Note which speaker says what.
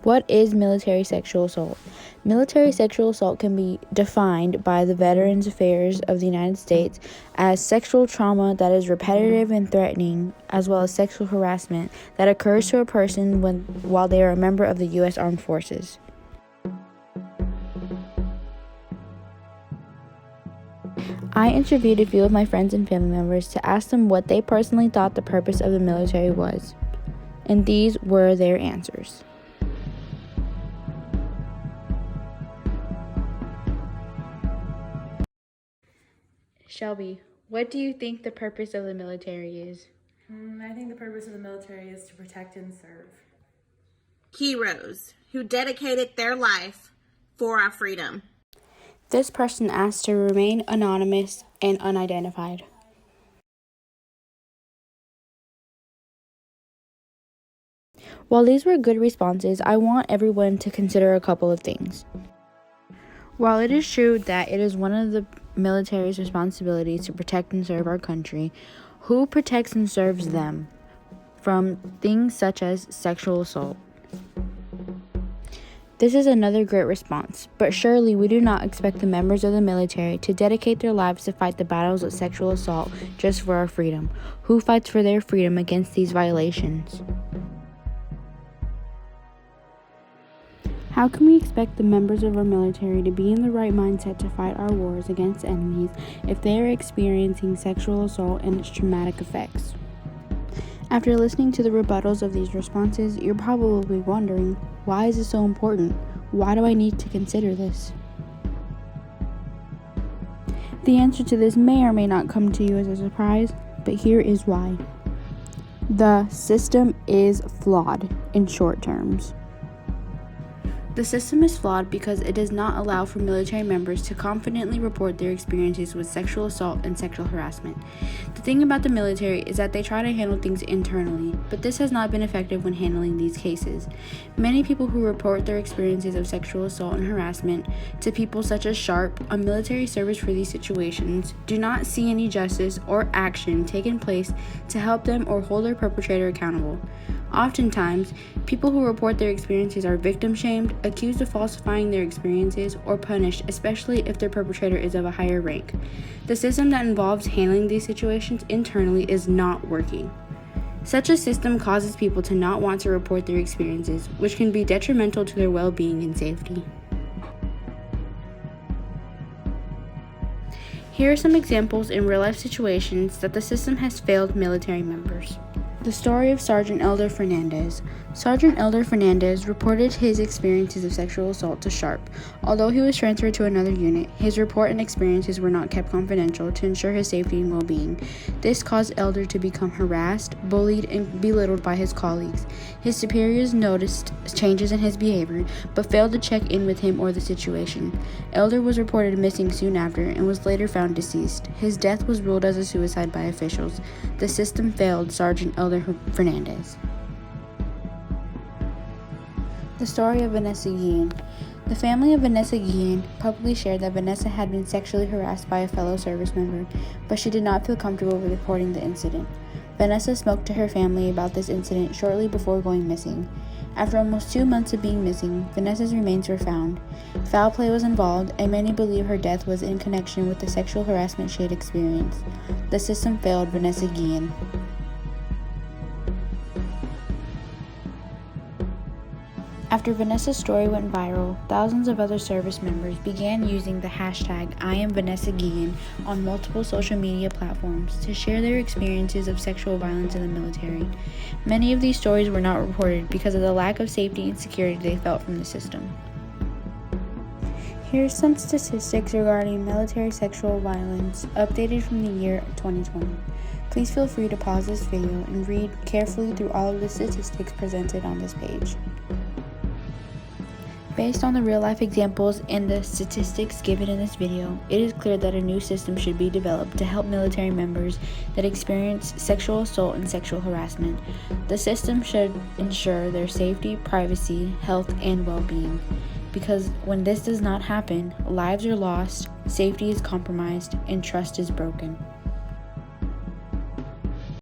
Speaker 1: What is military sexual assault? Military sexual assault can be defined by the Veterans Affairs of the United States as sexual trauma that is repetitive and threatening, as well as sexual harassment that occurs to a person while they are a member of the U.S. Armed Forces. I interviewed a few of my friends and family members to ask them what they personally thought the purpose of the military was, and these were their answers. Shelby, what do you think the purpose of the military is?
Speaker 2: I think the purpose of the military is to protect and serve.
Speaker 3: Heroes who dedicated their life for our freedom.
Speaker 1: This person asked to remain anonymous and unidentified. While these were good responses, I want everyone to consider a couple of things. While it is true that it is one of the military's responsibilities to protect and serve our country, who protects and serves them from things such as sexual assault? This is another great response, but surely we do not expect the members of the military to dedicate their lives to fight the battles of sexual assault just for our freedom. Who fights for their freedom against these violations? How can we expect the members of our military to be in the right mindset to fight our wars against enemies if they are experiencing sexual assault and its traumatic effects? After listening to the rebuttals of these responses, you're probably wondering, why is this so important? Why do I need to consider this? The answer to this may or may not come to you as a surprise, but here is why. The system is flawed in short terms. The system is flawed because it does not allow for military members to confidently report their experiences with sexual assault and sexual harassment. The thing about the military is that they try to handle things internally, but this has not been effective when handling these cases. Many people who report their experiences of sexual assault and harassment to people such as SHARP, a military service for these situations, do not see any justice or action taken place to help them or hold their perpetrator accountable. Oftentimes, people who report their experiences are victim-shamed, accused of falsifying their experiences, or punished, especially if their perpetrator is of a higher rank. The system that involves handling these situations internally is not working. Such a system causes people to not want to report their experiences, which can be detrimental to their well-being and safety. Here are some examples in real-life situations that the system has failed military members. The story of Sergeant Elder Fernandez. Sergeant Elder Fernandez reported his experiences of sexual assault to SHARP. Although he was transferred to another unit, his report and experiences were not kept confidential to ensure his safety and well-being. This caused Elder to become harassed, bullied, and belittled by his colleagues. His superiors noticed changes in his behavior, but failed to check in with him or the situation. Elder was reported missing soon after and was later found deceased. His death was ruled as a suicide by officials. The system failed Sergeant Elder Fernandez. The story of Vanessa Guillen. The family of Vanessa Guillen publicly shared that Vanessa had been sexually harassed by a fellow service member, but she did not feel comfortable with reporting the incident. Vanessa spoke to her family about this incident shortly before going missing. After almost 2 months of being missing, Vanessa's remains were found. Foul play was involved, and many believe her death was in connection with the sexual harassment she had experienced. The system failed Vanessa Guillen. After Vanessa's story went viral, thousands of other service members began using the hashtag #IamVanessaGuillen on multiple social media platforms to share their experiences of sexual violence in the military. Many of these stories were not reported because of the lack of safety and security they felt from the system. Here's some statistics regarding military sexual violence, updated from the year 2020. Please feel free to pause this video and read carefully through all of the statistics presented on this page. Based on the real-life examples and the statistics given in this video, it is clear that a new system should be developed to help military members that experience sexual assault and sexual harassment. The system should ensure their safety, privacy, health, and well-being. Because when this does not happen, lives are lost, safety is compromised, and trust is broken.